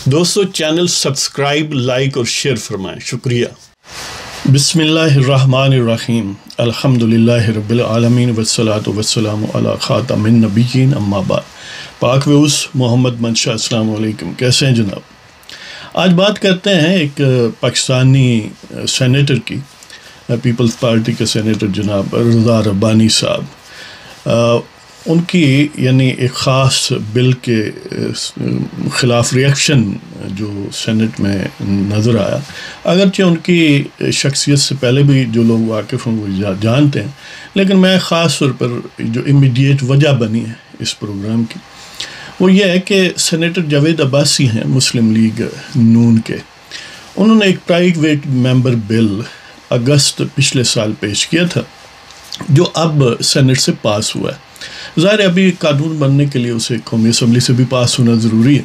دوستو channel subscribe like اور share فرمائیں، شکریہ۔ بسم اللہ الرحمن الرحیم، الحمدللہ رب العالمین والصلاة والسلام علی خاتم النبیین، اما بعد۔ پاک ویوس محمد منشا، السلام علیکم، کیسے ہیں جناب؟ آج بات کرتے ہیں ایک پاکستانی سینیٹر کی، پیپلز پارٹی کے سینیٹر جناب رضا ربانی صاحب، ان کی یعنی ایک خاص بل کے خلاف ریئیکشن جو سینٹ میں نظر آیا۔ اگرچہ ان کی شخصیت سے پہلے بھی جو لوگ واقف ہیں وہ جانتے ہیں، لیکن میں خاص طور پر جو امیڈیٹ وجہ بنی ہے اس پروگرام کی وہ یہ ہے کہ سینیٹر جاوید عباسی ہیں مسلم لیگ نون کے، انہوں نے ایک پرائیویٹ ممبر بل اگست پچھلے سال پیش کیا تھا جو اب سینٹ سے پاس ہوا ہے۔ ظاہر ہے ابھی قانون بننے کے لیے اسے قومی اسمبلی سے بھی پاس ہونا ضروری ہے،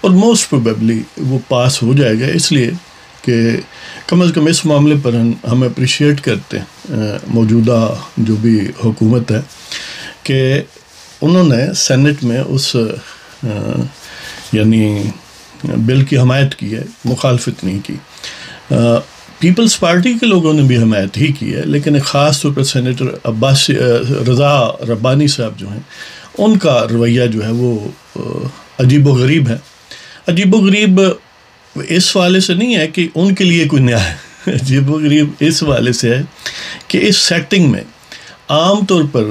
اور موسٹ پروبیبلی وہ پاس ہو جائے گا، اس لیے کہ کم از کم اس معاملے پر ہم اپریشیٹ کرتے ہیں موجودہ جو بھی حکومت ہے کہ انہوں نے سینٹ میں اس یعنی بل کی حمایت کی ہے، مخالفت نہیں کی۔ پیپلز پارٹی کے لوگوں نے بھی حمایت ہی کی ہے، لیکن خاص طور پر سینیٹر رضا ربانی صاحب جو ہیں ان کا رویہ جو ہے وہ عجیب و غریب ہے۔ عجیب و غریب اس والے سے نہیں ہے کہ ان کے لیے کوئی نیا ہے، عجیب و غریب اس والے سے ہے کہ اس سیٹنگ میں عام طور پر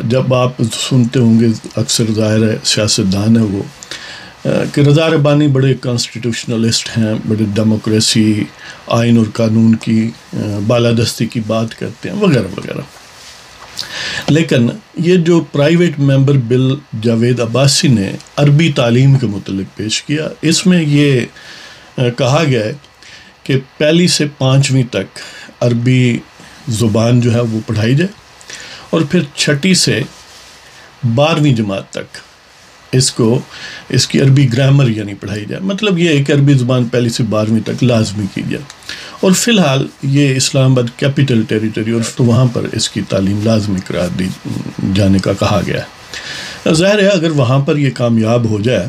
جب آپ سنتے ہوں گے اکثر ظاہر ہے سیاستدان ہے وہ کہ رضا ربانی بڑے کانسٹیٹیوشنلسٹ ہیں، بڑے ڈیموکریسی، آئین اور قانون کی بالادستی کی بات کرتے ہیں وغیرہ وغیرہ، لیکن یہ جو پرائیویٹ ممبر بل جاوید عباسی نے عربی تعلیم کے متعلق پیش کیا، اس میں یہ کہا گیا ہے کہ 1 سے 5ویں تک عربی زبان جو ہے وہ پڑھائی جائے، اور پھر 6 سے 12ویں جماعت تک اس کی عربی گرامر یعنی پڑھائی جائے۔ مطلب یہ ہے کہ عربی زبان 1 سے 12ویں تک لازمی کی جائے، اور فی الحال یہ اسلام آباد کیپٹل ٹیریٹری اور تو وہاں پر اس کی تعلیم لازمی قرار دی جانے کا کہا گیا ہے۔ ظاہر ہے اگر وہاں پر یہ کامیاب ہو جائے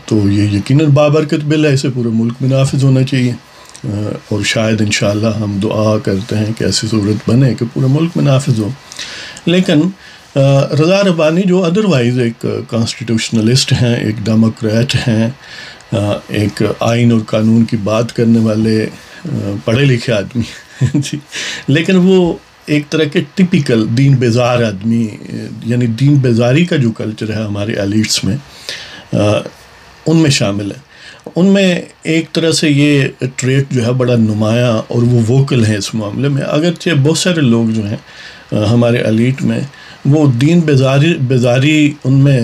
تو یہ یقیناً بابرکت بل ہے، اسے پورے ملک میں نافذ ہونا چاہیے، اور شاید انشاءاللہ ہم دعا کرتے ہیں کہ ایسی صورت بنے کہ پورے ملک میں نافذ ہو۔ لیکن رضا ربانی جو ادروائز ایک کانسٹیٹیوشنلسٹ ہیں، ایک ڈیموکریٹ ہیں، ایک آئین اور قانون کی بات کرنے والے پڑھے لکھے آدمی جی، لیکن وہ ایک طرح کے ٹپیکل دین بیزار آدمی، یعنی دین بیزاری کا جو کلچر ہے ہمارے ایلیٹس میں ان میں شامل ہے۔ ان میں ایک طرح سے یہ ٹریٹ جو ہے بڑا نمایاں، اور وہ ووکل ہیں اس معاملے میں، اگرچہ بہت سارے لوگ جو ہیں ہمارے ایلیٹ میں وہ دین بیزاری ان میں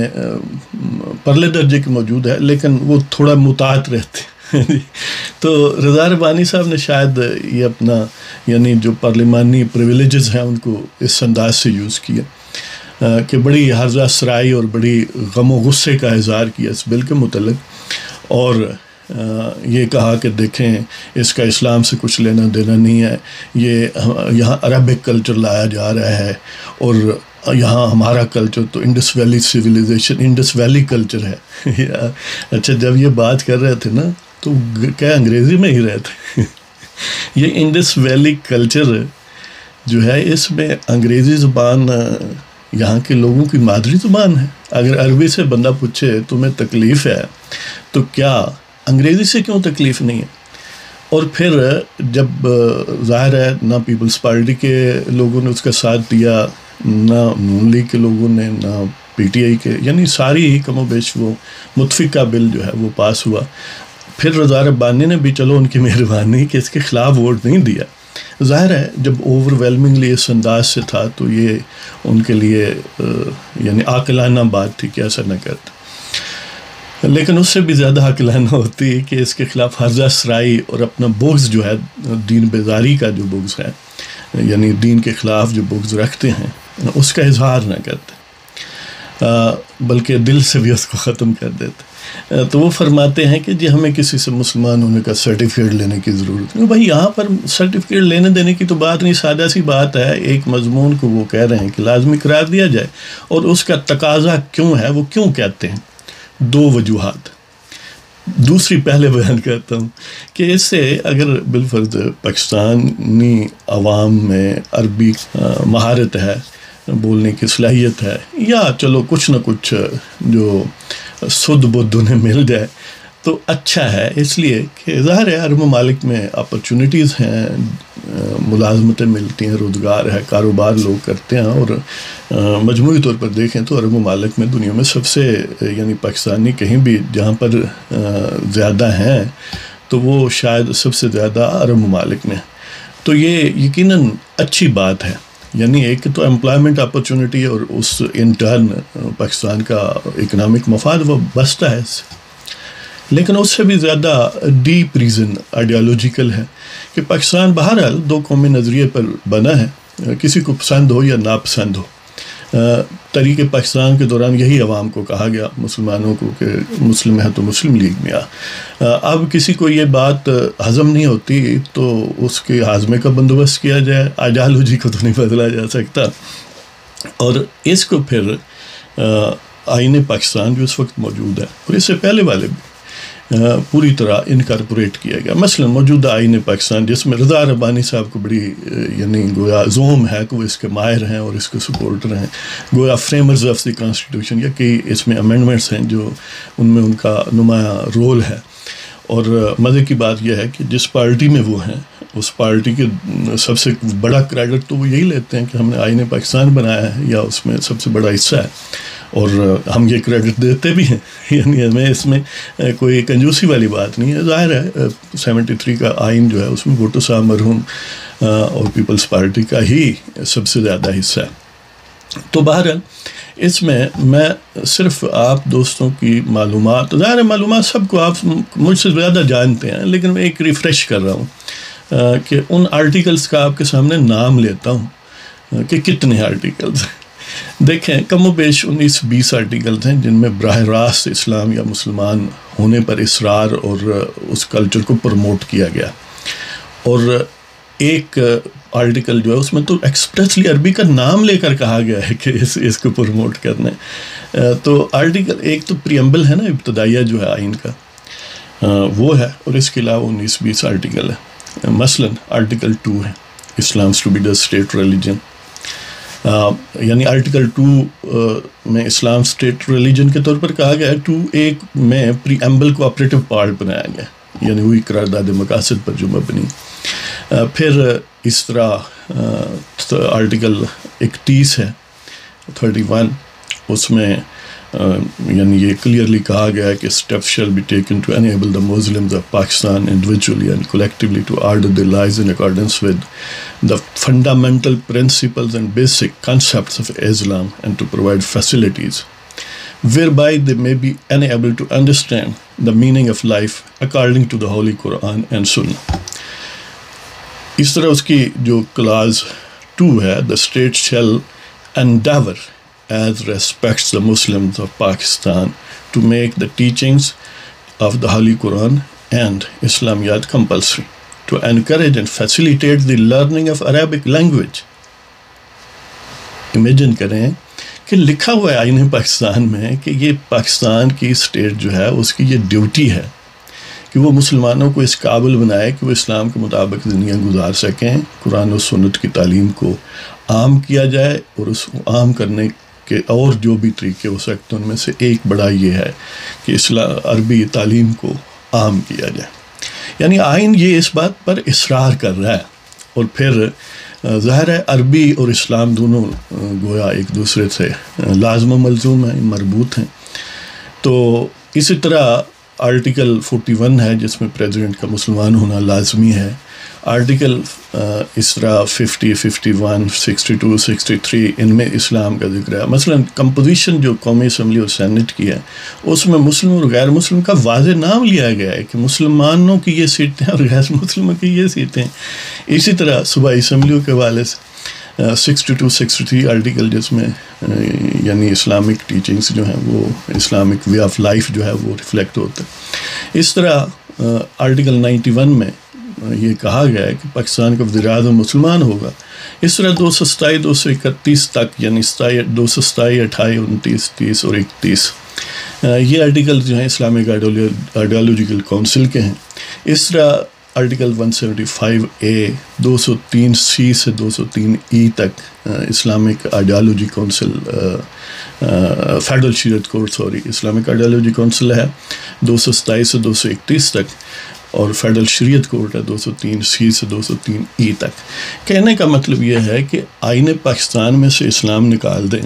پرلے درجے کی موجود ہے، لیکن وہ تھوڑا مطاعت رہتے ہیں۔ تو رضا ربانی صاحب نے شاید یہ اپنا یعنی جو پارلیمانی پریویلیجز ہیں ان کو اس انداز سے یوز کیا کہ بڑی ہرزہ سرائی اور بڑی غم و غصے کا اظہار کیا اس بل کے متعلق، اور یہ کہا کہ دیکھیں اس کا اسلام سے کچھ لینا دینا نہیں ہے، یہ یہاں عربک کلچر لایا جا رہا ہے، اور یہاں ہمارا کلچر تو Indus Valley civilisation, Indus Valley culture ہے۔ اچھا جب یہ بات کر رہے تھے نا تو کیا انگریزی میں ہی رہے تھے؟ یہ انڈس ویلی کلچر جو ہے اس میں انگریزی زبان یہاں کے لوگوں کی مادری زبان ہے۔ اگر عربی سے بندہ پوچھے تمہیں تکلیف ہے تو کیا انگریزی سے کیوں تکلیف نہیں ہے؟ اور پھر جب ظاہر ہے نہ پیپلز پارٹی کے لوگوں نے اس کا ساتھ دیا، نہ نون لیگ کے لوگوں نے، نہ پی ٹی آئی کے، یعنی ساری ہی کم و بیش وہ متفقہ بل جو ہے وہ پاس ہوا۔ پھر رضا ربانی نے بھی چلو ان کی مہربانی کہ اس کے خلاف ووٹ نہیں دیا۔ ظاہر ہے جب اوور ویلمنگلی اس انداز سے تھا تو یہ ان کے لیے یعنی عاقلانہ بات تھی کہ ایسا نہ کرتے، لیکن اس سے بھی زیادہ عاقلانہ ہوتی ہے کہ اس کے خلاف ہرزہ سرائی اور اپنا بغض جو ہے دین بیزاری کا جو بغض ہے، یعنی دین کے خلاف جو بغض رکھتے ہیں اس کا اظہار نہ کرتے، بلکہ دل سے بھی اس کو ختم کر دیتے۔ تو وہ فرماتے ہیں کہ جی ہمیں کسی سے مسلمان ہونے کا سرٹیفکیٹ لینے کی ضرورت نہیں۔ بھائی یہاں پر سرٹیفکیٹ لینے دینے کی تو بات نہیں، سادہ سی بات ہے، ایک مضمون کو وہ کہہ رہے ہیں کہ لازمی قرار دیا جائے، اور اس کا تقاضا کیوں ہے، وہ کیوں کہتے ہیں؟ 2 وجوہات۔ دوسری پہلے بیان کرتا ہوں کہ اس سے اگر بالفرض پاکستانی عوام میں عربی مہارت ہے، بولنے کی صلاحیت ہے، یا چلو کچھ نہ کچھ جو سد بدھ انہیں مل جائے تو اچھا ہے، اس لیے کہ ظاہر ہے عرب ممالک میں اپرچونٹیز ہیں، ملازمتیں ملتی ہیں، روزگار ہے، کاروبار لوگ کرتے ہیں، اور مجموعی طور پر دیکھیں تو عرب ممالک میں دنیا میں سب سے یعنی پاکستانی کہیں بھی جہاں پر زیادہ ہیں تو وہ شاید سب سے زیادہ عرب ممالک میں، تو یہ یقیناً اچھی بات ہے. یعنی ایک تو امپلائمنٹ اپرچونٹی اور اس انٹرن پاکستان کا اکنامک مفاد وہ بستا ہے اس سے. لیکن اس سے بھی زیادہ ڈیپ ریزن آئیڈیالوجیکل ہے کہ پاکستان بہرحال دو قومی نظریے پر بنا ہے، کسی کو پسند ہو یا ناپسند ہو. تحریک پاکستان کے دوران یہی عوام کو کہا گیا، مسلمانوں کو، کہ مسلم ہے تو مسلم لیگ میں آ. اب کسی کو یہ بات ہضم نہیں ہوتی تو اس کے ہاضمے کا بندوبست کیا جائے. آئیڈیالوجی کو تو نہیں بدلا جا سکتا، اور اس کو پھر آئین پاکستان جو اس وقت موجود ہے اور اس سے پہلے والے بھی پوری طرح انکارپوریٹ کیا گیا. مثلا موجودہ آئین پاکستان جس میں رضا ربانی صاحب کو بڑی یعنی گویا زوم ہے کہ وہ اس کے ماہر ہیں اور اس کے سپورٹر ہیں، گویا فریمرز آف دی کانسٹیٹیوشن، یا کئی اس میں امینڈمنٹس ہیں جو ان میں ان کا نمایاں رول ہے. اور مزے کی بات یہ ہے کہ جس پارٹی میں وہ ہیں اس پارٹی کے سب سے بڑا کریڈٹ تو وہ یہی لیتے ہیں کہ ہم نے آئین پاکستان بنایا ہے، یا اس میں سب سے بڑا حصہ ہے، اور ہم یہ کریڈٹ دیتے بھی ہیں. یعنی ہمیں اس میں کوئی کنجوسی والی بات نہیں ہے. ظاہر ہے 73 کا آئین جو ہے اس میں بھٹو صاحب مرحوم اور پیپلز پارٹی کا ہی سب سے زیادہ حصہ ہے. تو بہرحال اس میں صرف آپ دوستوں کی معلومات، ظاہر معلومات سب کو آپ مجھ سے زیادہ جانتے ہیں، لیکن میں ایک ریفریش کر رہا ہوں کہ ان آرٹیکلز کا آپ کے سامنے نام لیتا ہوں کہ کتنے آرٹیکلز ہیں. دیکھیں کم و بیش 19-20 آرٹیکلز ہیں جن میں براہ راست اسلام یا مسلمان ہونے پر اصرار اور اس کلچر کو پروموٹ کیا گیا. اور ایک آرٹیکل جو ہے اس میں تو ایکسپریسلی عربی کا نام لے کر کہا گیا ہے کہ اس کو پروموٹ کرنا ہے. تو آرٹیکل ایک تو پریمبل ہے نا، ابتدائیہ جو ہے آئین کا وہ ہے، اور اس کے علاوہ 19-20 آرٹیکل ہے. مثلا آرٹیکل 2 ہے Islam's to be the state religion, یعنی آرٹیکل 2 میں اسلام اسٹیٹ ریلیجن کے طور پر کہا گیا ہے. 2 میں پریمبل کو آپریٹو پارٹ بنایا گیا، یعنی وہی قرارداد مقاصد پر جو مبنی. پھر اس طرح آرٹیکل 31 ہے 31، اس میں یعنی یہ کلیئرلی کہا گیا ہے کہ steps shall be taken to enable the Muslims of Pakistan individually and collectively to order their lives in accordance with the fundamental principles and basic concepts of Islam and to provide facilities whereby they may be enabled to understand the meaning of life according to the Holy Quran and Sunnah. اس طرح اس کی جو Claus 2 ہے the state shall endeavor as respects the Muslims of Pakistan to make the teachings of the Holy Quran and Islamiyat compulsory, to encourage and facilitate the learning of Arabic language. Imagine کریں کہ لکھا ہوا ہے آئین پاکستان میں کہ یہ پاکستان کی اسٹیٹ جو ہے اس کی یہ ڈیوٹی ہے کہ وہ مسلمانوں کو اس قابل بنائے کہ وہ اسلام کے مطابق زندگیاں گزار سکیں. قرآن و سنت کی تعلیم کو عام کیا جائے، اور اس کو عام کرنے کے اور جو بھی طریقے ہو سکتے ہیں ان میں سے ایک بڑا یہ ہے کہ عربی تعلیم کو عام کیا جائے. یعنی آئین یہ اس بات پر اصرار کر رہا ہے. اور پھر ظاہر ہے عربی اور اسلام دونوں گویا ایک دوسرے سے لازم و ملزوم ہیں، مربوط ہیں. تو اسی طرح آرٹیکل 41 ہے جس میں پریزیڈنٹ کا مسلمان ہونا لازمی ہے. آرٹیکل اس طرح 50, 51, 62, 63 ان میں اسلام کا ذکر ہے. مثلا کمپوزیشن جو قومی اسمبلی اور سینٹ کی ہے اس میں مسلم اور غیر مسلم کا واضح نام لیا گیا ہے کہ مسلمانوں کی یہ سیٹیں اور غیر مسلموں کی یہ سیٹیں. اسی طرح صوبائی اسمبلیوں کے حوالے سے 62, 63 آرٹیکل جس میں یعنی اسلامک ٹیچنگس جو ہیں وہ اسلامک وے آف لائف جو ہے وہ ریفلیکٹ ہوتا ہے. اس طرح آرٹیکل 91 میں یہ کہا گیا ہے کہ پاکستان کا وزیر اعظم مسلمان ہوگا. اس طرح 227, 231 تک یعنی 227, 28, 29, 30 اور 31 یہ آرٹیکل جو ہیں اسلامک آئیڈیالوجیکل کونسل کے ہیں. اس طرح آرٹیکل 175A 203C سے 203E تک اسلامک آئیڈیالوجی کونسل فیڈرل شریعت کورٹ اسلامک آئیڈیالوجی کونسل ہے 227 سے 231 تک، اور فیڈرل شریعت کورٹ ہے 203C سے 203E تک. کہنے کا مطلب یہ ہے کہ آئین پاکستان میں سے اسلام نکال دیں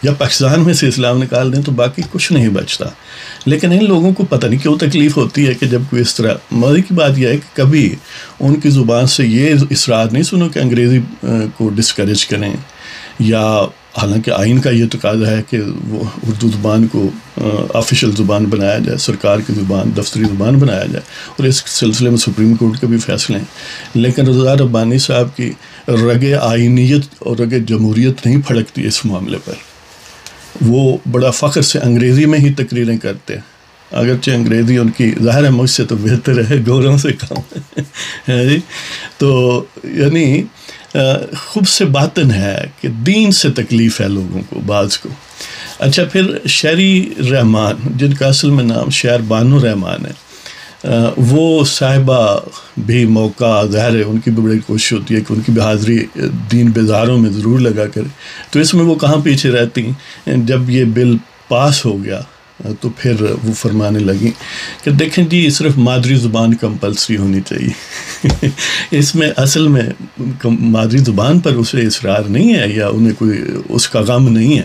یا پاکستان میں سے اسلام نکال دیں تو باقی کچھ نہیں بچتا. لیکن ان لوگوں کو پتہ نہیں کیوں تکلیف ہوتی ہے کہ جب کوئی اس طرح، مزے کی بات یہ ہے کہ کبھی ان کی زبان سے یہ اصرار نہیں سنو کہ انگریزی کو ڈسکریج کریں، یا حالانکہ آئین کا یہ تقاضا ہے کہ وہ اردو زبان کو آفیشیل زبان بنایا جائے، سرکار کی زبان، دفتری زبان بنایا جائے، اور اس سلسلے میں سپریم کورٹ کے بھی فیصلے ہیں. لیکن رضا ربانی صاحب کی رگ آئینیت اور رگ جمہوریت نہیں پھڑکتی اس معاملے پر. وہ بڑا فخر سے انگریزی میں ہی تقریریں کرتے ہیں، اگرچہ انگریزی ان کی ظاہر ہے مجھ سے تو بہتر ہے، گوروں سے کم ہے. تو یعنی خوب سے باطن ہے کہ دین سے تکلیف ہے لوگوں کو، بعض کو. اچھا، پھر شہری رحمان جن کا اصل میں نام شہر بانو رحمان ہے، وہ صاحبہ بھی موقع ظاہر ہے ان کی بھی بڑی کوشش ہوتی ہے کہ ان کی بھی حاضری دین بیزاروں میں ضرور لگا کرے. تو اس میں وہ کہاں پیچھے رہتی ہیں. جب یہ بل پاس ہو گیا تو پھر وہ فرمانے لگیں کہ دیکھیں جی صرف مادری زبان کمپلسری ہونی چاہیے. اس میں اصل میں مادری زبان پر اسے اصرار نہیں ہے یا انہیں کوئی اس کا غم نہیں ہے،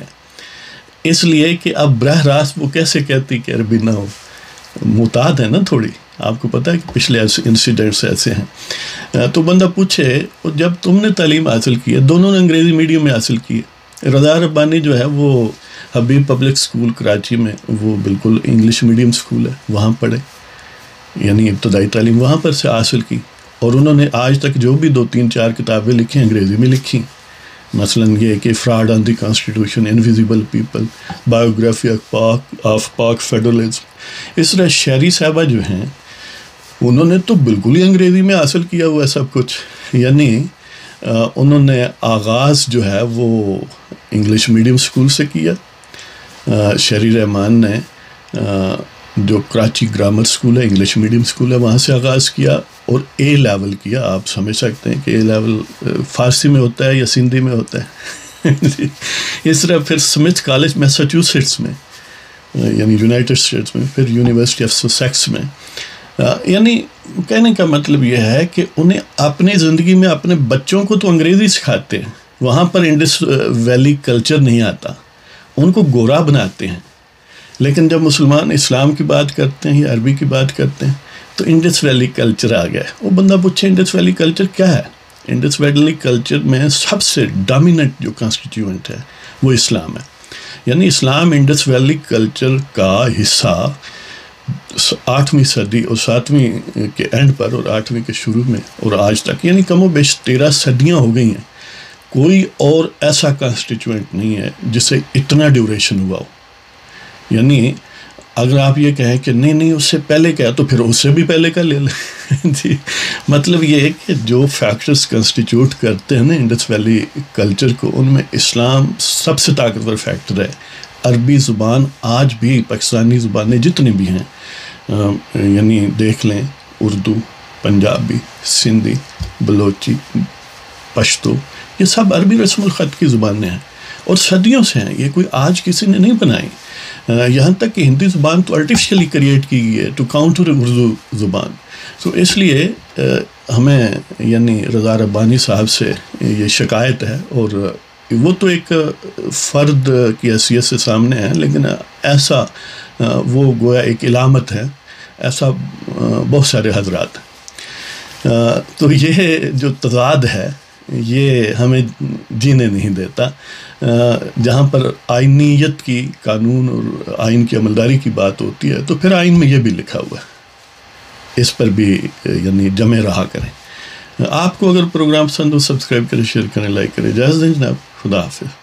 اس لیے کہ اب براہ راست وہ کیسے کہتی کہ عربی نہ ہو، محتاط ہے نا تھوڑی. آپ کو پتہ ہے کہ پچھلے انسیڈنٹس ایسے ہیں. تو بندہ پوچھے جب تم نے تعلیم حاصل کی ہے، دونوں نے انگریزی میڈیم میں حاصل کی ہے. رضا ربانی جو ہے وہ حبیب پبلک سکول کراچی میں، وہ بالکل انگلش میڈیم سکول ہے، وہاں پڑھے، یعنی ابتدائی تعلیم وہاں پر سے حاصل کی. اور انہوں نے آج تک جو بھی 2-3-4 کتابیں لکھی انگریزی میں لکھی. مثلاً یہ کہ fraud on the constitution, invisible people, biography of پاک فیڈرلزم. اس طرح شہری صاحبہ جو ہیں انہوں نے تو بالکل ہی انگریزی میں حاصل کیا ہوا ہے سب کچھ. یعنی انہوں نے آغاز جو ہے وہ انگلش میڈیم سکول سے کیا. شہری رحمان نے جو کراچی گرامر سکول ہے، انگلش میڈیم سکول ہے، وہاں سے آغاز کیا اور اے لیول کیا. آپ سمجھ سکتے ہیں کہ اے لیول فارسی میں ہوتا ہے یا سندھی میں ہوتا ہے. اس طرح پھر سمتھ کالج میساچوسیٹس میں، یعنی یونائٹڈ اسٹیٹس میں، پھر یونیورسٹی آف سسیکس میں. یعنی کہنے کا مطلب یہ ہے کہ انہیں اپنی زندگی میں اپنے بچوں کو تو انگریزی سکھاتے ہیں، وہاں پر انڈس ویلی کلچر نہیں آتا، ان کو گورا بناتے ہیں. لیکن جب مسلمان اسلام کی بات کرتے ہیں یا عربی کی بات کرتے ہیں تو انڈس ویلی کلچر آ گیا ہے. وہ بندہ پوچھے انڈس ویلی کلچر کیا ہے؟ انڈس ویلی کلچر میں سب سے ڈومیننٹ جو کانسٹیٹیوئنٹ ہے وہ اسلام ہے. یعنی اسلام انڈس ویلی کلچر کا حصہ 8ویں صدی اور 7ویں کے اینڈ پر اور 8ویں کے شروع میں اور آج تک، یعنی کم و بیش 13 صدیاں ہو گئی ہیں. کوئی اور ایسا کانسٹیٹیوئنٹ نہیں ہے جس سے اتنا ڈیوریشن ہوا ہو. یعنی اگر آپ یہ کہیں کہ نہیں اس سے پہلے کیا، تو پھر اس سے بھی پہلے کا لے لیں. جی، مطلب یہ ہے کہ جو فیکٹرز کنسٹیٹیوٹ کرتے ہیں نا انڈس ویلی کلچر کو، ان میں اسلام سب سے طاقتور فیکٹر ہے. عربی زبان آج بھی پاکستانی زبانیں جتنی بھی ہیں، یعنی دیکھ لیں اردو، پنجابی، سندھی، بلوچی، پشتو، یہ سب عربی رسم الخط کی زبانیں ہیں اور صدیوں سے ہیں. یہ کوئی آج کسی نے نہیں بنائی. یہاں تک کہ ہندی زبان تو آرٹیفیشلی کریٹ کی گئی ہے ٹو کاؤنٹر اردو زبان. تو اس لیے ہمیں یعنی رضا ربانی صاحب سے یہ شکایت ہے، اور وہ تو ایک فرد کی حیثیت سے سامنے ہے، لیکن ایسا وہ گویا ایک علامت ہے، ایسا بہت سارے حضرات. تو یہ جو تضاد ہے یہ ہمیں جینے نہیں دیتا. جہاں پر آئینیت کی، قانون اور آئین کی عملداری کی بات ہوتی ہے تو پھر آئین میں یہ بھی لکھا ہوا ہے، اس پر بھی یعنی جمع رہا کریں. آپ کو اگر پروگرام پسند ہو سبسکرائب کریں، شیئر کریں، لائک کریں. اجازت دیں جناب، خدا حافظ.